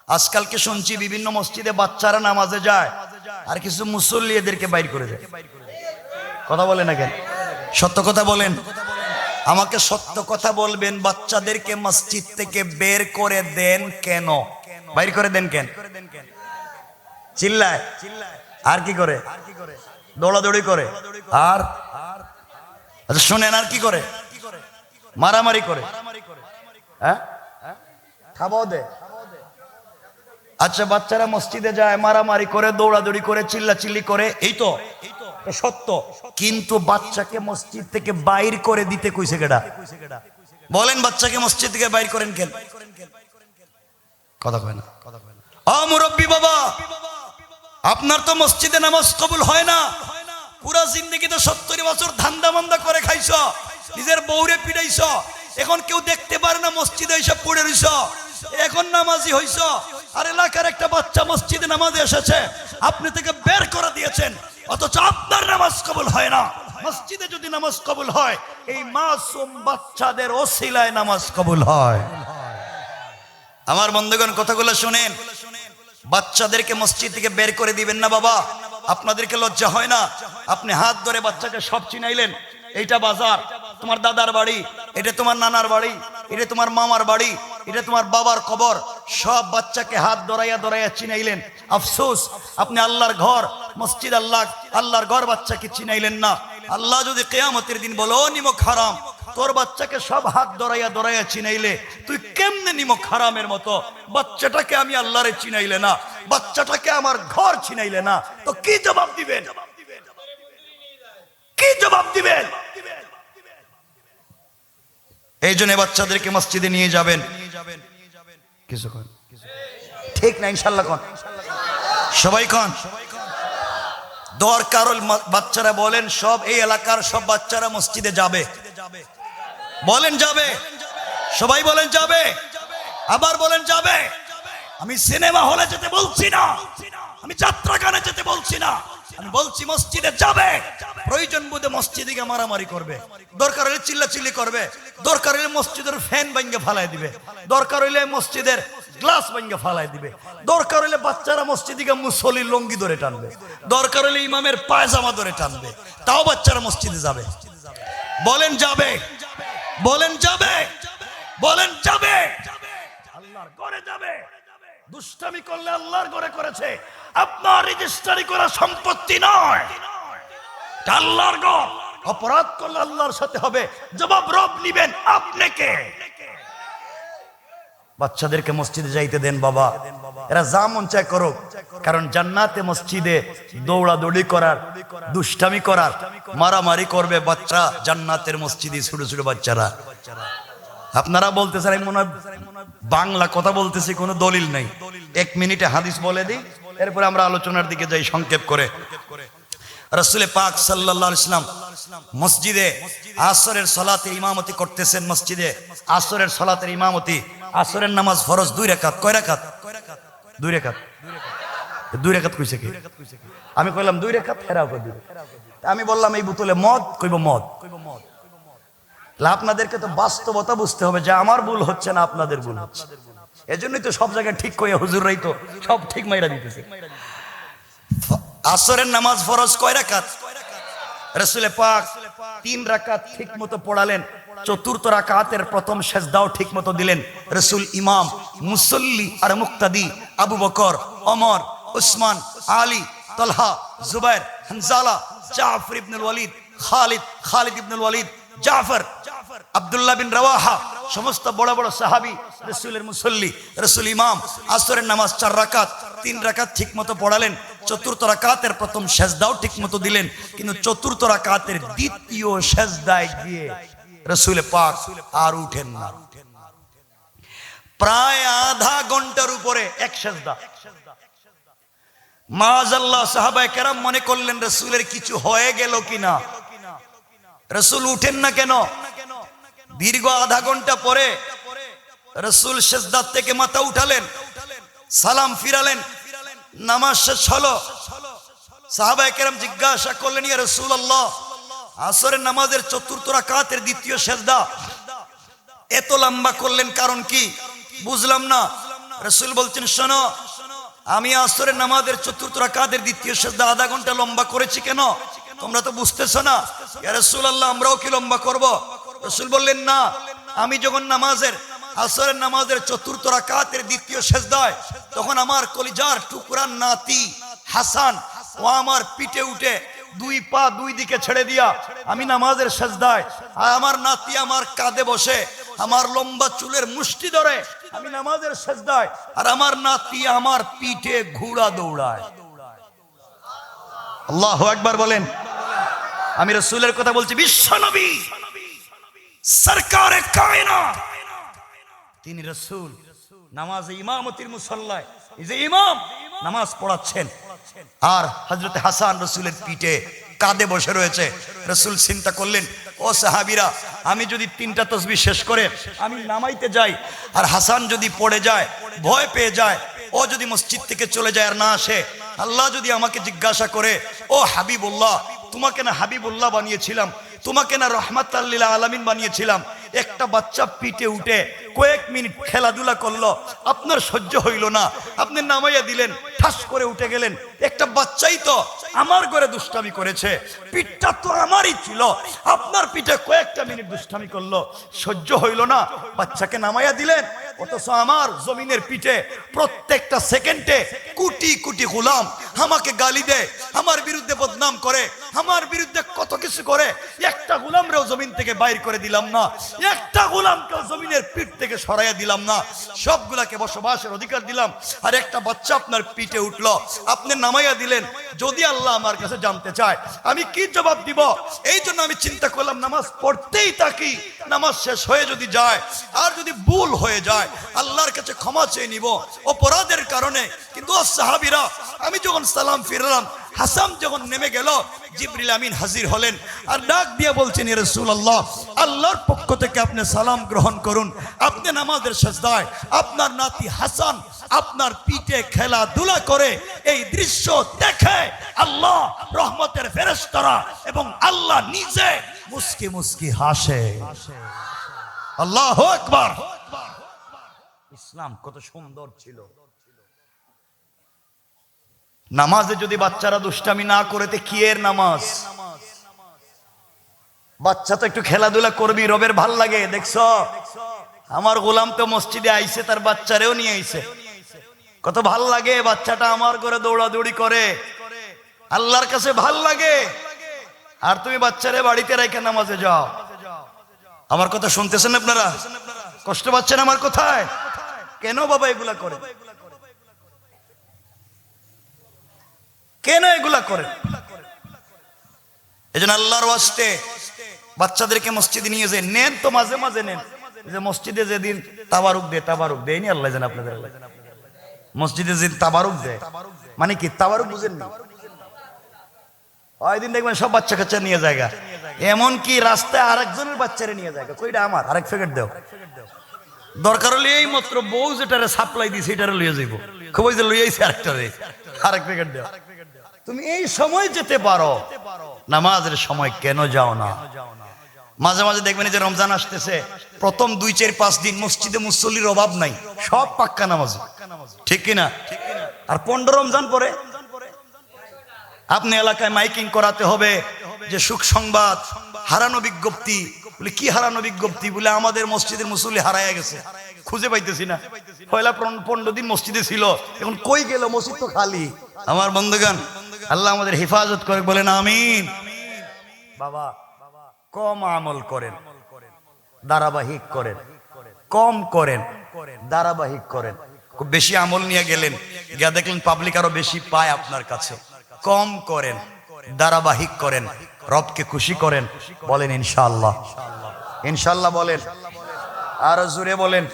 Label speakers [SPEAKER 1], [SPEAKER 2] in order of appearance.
[SPEAKER 1] আজকালকে শুনছি বিভিন্ন মসজিদে বাচ্চারা নামাজে যায় আর কিছু মুসল্লি এদেরকে বাইর করে দেয়। কথা বলেন না কেন? সত্য কথা বলেন, আমাকে সত্য কথা বলবেন। বাচ্চাদেরকে মসজিদ থেকে বের করে দেন কেন? বাইর করে দেন কেন? চিল্লায় আর কি করে? দৌড়াদৌড়ি করে। আর আচ্ছা শুনেন, আর কি করে? মারামারি করে। হ্যাঁ, খাবাও দে। আচ্ছা, বাচ্চারা মসজিদে যায়, মারামারি করে, দৌড়াদৌড়ি করে, চিল্লাচিল্লি করে, এই তো সত্য। কিন্তু বাচ্চাকে মসজিদ থেকে বাইর করে দিতে কইছে কেডা? বলেন, বাচ্চাকে মসজিদ থেকে বাইর করেন কেন? কথা কয় না। মুরব্বী বাবা, আপনার তো মসজিদে নামাজ কবুল হয় না। পুরা জিন্দেগি তো 70 বছর ধান্দা মান্দা করে খাইছ, নিজের বউরে পিড়াইছ, এখন কেউ দেখতে পারে না, মসজিদে এসে পড়ে রইছ, এখন নামাজি হইছ। আর এলাকার একটা বাচ্চা মসজিদে নামাজে এসেছে, আপনি থেকে বের করে দিয়েছেন, অথচ আপনার নামাজ কবুল হয় না। মসজিদে যদি নামাজ কবুল হয়, এই মাসুম বাচ্চাদের ওসিলায় নামাজ কবুল হয়। আমার বন্ধুগণ, কথাগুলো শুনেন। বাচ্চাদেরকে মসজিদ থেকে বের করে দিবেন না বাবা। আপনাদেরকে লজ্জা হয় না? আপনি হাত ধরে বাচ্চাকে সব চিনাইলেন, এইটা বাজার, তোমার দাদার বাড়ি, এটা তোমার নানার বাড়ি, এটা তোমার মামার বাড়ি, এটা তোমার বাবার কবর, সব বাচ্চাকে হাত ধরাইয়া ধরাইয়া চিনাইলেন। আফসোস, আপনি আল্লাহর ঘর মসজিদ, আল্লাহর ঘর বাচ্চাকে চিনাইলেন না। আল্লাহ যদি কিয়ামতের দিন বলো, নিমক হারাম, তোর বাচ্চাকে সব হাত ধরাইয়া ধরাইয়া চিনাইলে তুই কেমনে নিমক হারামের মতো? বাচ্চাটাকে আমি আল্লাহরে চিনাইলে না, বাচ্চাটাকে আমার ঘর চিনাইলে না, তো কি জবাব দিবেন? কি জবাব দিবেন? এই জন্য বাচ্চাদেরকে মসজিদে নিয়ে যাবেন। কিছু কোন ঠিক না? ইনশাল্লাহ কোন? সবাই কোন? দরকার বাচ্চারা বলেন, সব এই এলাকার সব বাচ্চারা মসজিদে যাবে? বলেন যাবে? সবাই বলেন যাবে? আবার বলেন যাবে? আমি সিনেমা হলে যেতে বলছি না, আমি যাত্রা গানে যেতে বলছি না, আমি বলছি মসজিদে যাবে। প্রয়োজন বোধে মসজিদে গিয়ে মারামারি করবে, দরকার হলে চিল্লাচিল্লি করবে, দরকার হলে মসজিদের ফ্যান ভাঙ্গে ফালাই দিবে, দরকার হইলে মসজিদের গ্লাস ভাঙ্গে ফালাই দিবে, দরকার হলে বাচ্চারা মসজিদে গিয়ে মুসল্লির লঙ্গি ধরে টানবে, দরকার হলে ইমামের পায়জামা ধরে টানবে, তাও বাচ্চারা মসজিদে যাবে। বলেন যাবে? বলেন যাবে? বলেন যাবে? আল্লাহর ঘরে যাবে। দুষ্টামি করলে আল্লাহর ঘরে করেছে, আপনার রেজিস্ট্রি করা সম্পত্তি নয়, আল্লাহর ঘর। অপরাধ করলে আল্লাহর সাথে হবে, জবাব রব নিবেন। আপনাকে বাচ্চাদেরকে মসজিদে যাইতে দেন বাবা, এরা যা মন চায় করুক, কারণ জান্নাতে মসজিদে দৌড়াদৌড়ি করার, দুষ্টামি করার, মারামারি করবে বাচ্চা জান্নাতের মসজিদে, ছোট ছোট বাচ্চারা। আপনারা বলতেছেন আমি মনে হয় বাংলা কথা বলতেছি, কোনো দলিল নাই। 1 মিনিটে হাদিস বলে দিই, এরপরে আমরা আলোচনার দিকে যাই সংক্ষেপ করে। রাসূল পাক সাল্লাল্লাহু আলাইহি ওয়াসাল্লাম মসজিদে আসরের সালাতে ইমামতি করতেছেন। মসজিদে আসরের সালাতের ইমামতি, আসরের নামাজ ফরজ 2 রাকাত। কয় রাকাত? 2 রাকাত। 2 রাকাত কইছে কি? আমি কইলাম 2 রাকাত, ফেরাও করে দিবে। আমি বললাম এই বোতলে মদ, কইব মদ। আপনাদেরকে তো বাস্তবতা বুঝতে হবে যে আমার ভুল হচ্ছে না, আপনাদের ভুল হচ্ছে। এজন্যই তো সব জায়গায় ঠিক কইয়া হুজুররাই তো সব ঠিক মাইরা দিতেছে। আসরের নামাজ ফরজ কয় রাকাত? রাসূল পাক 3 রাকাত ঠিক মতো পড়ালেন। 4র্থ রাকাতের প্রথম সেজদাও ঠিক মতো দিলেন। রাসূল ইমাম, মুসল্লি আর মুক্তাদি আবু বকর, ওমর, উসমান, আলী, তালহা, জুবাইর, হানজালা, জাফর ইবনুল ওয়ালিদ, খালিদ ইবনুল ওয়ালিদ, জাফর, আব্দুল্লাহ বিন রাওয়াহা, সমস্ত বড় বড় সাহাবী রাসূলের মুসল্লি। রাসূল ইমাম আসরের নামাজ 4 রাকাত, 3 রাকাত ঠিক মতো পড়ালেন। 4র্থ রাকাতের প্রথম সেজদাও ঠিক মতো দিলেন। কিন্তু 4র্থ রাকাতের দ্বিতীয় সেজদায় গিয়ে রাসূল পাক আর উঠেন না। প্রায় আধা ঘন্টার উপরে এক সেজদা। মাআযাল্লাহ সাহাবায়ে কেরাম মনে করলেন রাসূলের কিছু হয়ে গেল কিনা, রাসূল উঠেন না কেন। দীর্ঘ আধা ঘন্টা পরে রাসূল সেজদা থেকে মাথা উঠালেন, সালাম ফিরালেন, নামাজ শেষ হলো। সাহাবায়ে কেরাম জিজ্ঞাসা করলেন, ইয়া রাসূলুল্লাহ, আসরের নামাজের 4র্থ রাকাতের দ্বিতীয় সেজদা এত লম্বা করলেন, কারণ কি? বুঝলাম না। রাসূল বলছেন শোনো, আমি আসরের নামাজের চতুর্থ রাকাতের দ্বিতীয় সিজদা আধা ঘন্টা লম্বা করেছি কেন? তোমরা তো বুঝতেছো না। ইয়া রাসূলুল্লাহ, আমরাও কি লম্বা করব? রাসূল বললেন না, আমি যখন আসরের নামাজের চতুর্থ রাকাতের দ্বিতীয় সিজদায়, তখন আমার কলিজার টুকরা নাতি হাসান ও আমার পিঠে উঠে দুই পা দুই দিকে ছেড়ে দিয়া আমি নামাজের সিজদায়, আর আমার নাতি আমার কাঁধে বসে আমার লম্বা চুলের মুষ্টি ধরে আমি নামাজের সিজদায়, আর আমার নাতি আমার পিঠে ঘোড়া দৌড়ায়। আল্লাহু আকবার বলেন। আমি রাসূলের কথা বলছি, বিশ্ব নবী সরকারে কায়নাত, তিনি রাসূল নামাজে ইমামতির মুসল্লায় এই যে ইমাম নামাজ পড়াচ্ছেন, আর হযরত হাসান রাসূলের পিঠে কাঁধে বসে রয়েছে। রাসূল চিন্তা করলেন, ও সাহাবীরা, আমি যদি 3টা তাসবিহ শেষ করে আমি নামাইতে যাই, আর হাসান যদি পড়ে যায়, ভয় পেয়ে যায়, ও যদি মসজিদ থেকে চলে যায় আর না আসে, আল্লাহ যদি আমাকে জিজ্ঞাসা করে, ও হাবিবুল্লাহ, তোমাকে না হাবিবুল্লাহ বানিয়েছিলাম, তোমাকে না রহমাতাল লিল আলামিন বানিয়েছিলাম, একটা বাচ্চা পিঠে উঠে কয়েক মিনিট খেলাধুলা করলো, আপনার সহ্য হইল না, আপনি নামাইয়া দিলেন, ঠাস করে উঠে গেলেন। একটা বাচ্চাই তো আমার ঘরে দুষ্টামি করেছে, পিঠটা তো আমারই ছিল, আপনার পিঠে কয়েকটা মিনিট দুষ্টামি করলো, সহ্য হইল না, বাচ্চাকে নামাইয়া দিলেন। অথচ আমার জমিনের পিঠে প্রত্যেকটা সেকেন্ডে কোটি কোটি গোলাম আমাকে গালি দেয়, আমার বিরুদ্ধে বদনাম করে, আমার বিরুদ্ধে কত কিছু করে, একটা গোলামরেও জমিন থেকে বাইর করে দিলাম না, একটা গোলামকেও জমিনের পিঠ থেকে সরাইয়া দিলাম না, সবগুলাকে বসবাসের অধিকার দিলাম, আর একটা বাচ্চা আপনার পিঠে উঠলো, আপনি নামাইয়া দিলেন। যদি আল্লাহ আমার কাছে জানতে চায় আমি কি জবাব দিব? এই জন্য আমি চিন্তা করলাম নামাজ পড়তেই থাকি, নামাজ শেষ হয়ে যদি যায় আর যদি ভুল হয়ে যায় আল্লাহর কাছে ক্ষমা চেয়ে নিব অপরাধের কারণে। কিন্তু সাহাবীরা, আমি যখন সালাম ফিরলাম, হাসান যখন নেমে গেল, জিবরিল আমিন হাজির হলেন আর ডাক দিয়ে বলছেন, ইয়া রাসূলুল্লাহ, আল্লাহর পক্ষ থেকে আপনি সালাম গ্রহণ করুন। আপনি নামাজের সিজদায় আপনার নাতি হাসান আপনার পিঠে খেলাধুলা করে, এই দৃশ্য দেখে আল্লাহ রহমতের ফেরেশতারা এবং আল্লাহ নিজে মুস্কি মুস্কি হাসে। আল্লাহু আকবার। ইসলাম কত সুন্দর ছিল। নামাজে যদি বাচ্চারা দুষ্টামি না করে, কি এর নামাজ? বাচ্চা তো একটু খেলাধুলা করবি, রবের ভাল লাগে। দেখছো, আমার গোলাম তো মসজিদে আইছে, তার বাচ্চারেও নিয়ে আইছে, কত ভাল লাগে। বাচ্চাটা আমার ঘরে দৌড়াদৌড়ি করে, আল্লাহর কাছে ভাল লাগে। আর তুমি বাচ্চারে বাড়িতে রেখে নামাজে যাও। আমার কথা শুনতেছেন আপনারা? কষ্ট পাচ্ছেন আমার কথায়? কেন বাবা এগুলা করে? কেন এগুলা করে? এজন্য আল্লাহর ওয়াস্তে বাচ্চাদেরকে মসজিদে নিয়ে যায়, নেন তো মাঝে মাঝে নেন। যে মসজিদে যেদিন তাবারুক দেয় নি আল্লাহ জানে, আপনাদের মসজিদে যেদিন তাবারুক দেয়, মানে কি তাবারুক বুঝেন না? ওই দিন দেখবেন সব বাচ্চা কাচ্চা নিয়ে জায়গা, এমন কি রাস্তায় আরেকজনের বাচ্চারে নিয়ে জায়গা, কইটা আমার, আরেক প্যাকেট দেও। দরকার হলে এই মাত্র বউ যেটারে সাপ্লাই দিছে এটারে লইয়া যাইব, খুবই যে লইয়াইছে আরেকটারে, আরেক প্যাকেট দেও। তুমি এই সময় যেতে পারো, নামাজের সময় কেন যাও না? মাঝে মাঝে দেখবেন যে রমজান আসতেছে, প্রথম 2-4-5 দিন মসজিদে মুসল্লির অভাব নাই, সব পাক্কা নামাজ, ঠিক কিনা? আর 15 রমজান পরে আপনি এলাকায় মাইকিং করাতে হবে যে সুখ সংবাদ, হারানো বিজ্ঞপ্তি। বলে কি হারানো বিজ্ঞপ্তি? বলে আমাদের মসজিদের মুসল্লি হারাইয়া গেছে, খুঁজে পাইতেছি না। পয়লা 15 দিন মসজিদে ছিল, এখন কই গেল? মসজিদ তো খালি। আমার বন্ধুগণ, আল্লাহ আমাদের হেফাজত করে, বলেন আমিন। বাবা, কম আমল করেন, ধারাবাহিক করেন, কম করেন, ধারাবাহিক করেন। খুব বেশি আমল নিয়ে গেলেন, গিয়া দেখলেন পাবলিক আরো বেশি পায় আপনার কাছে। কম করেন, ধারাবাহিক করেন, রবকে খুশি করেন। বলেন ইনশাআল্লাহ। ইনশাআল্লাহ বলেন, আর জোরে বলেন।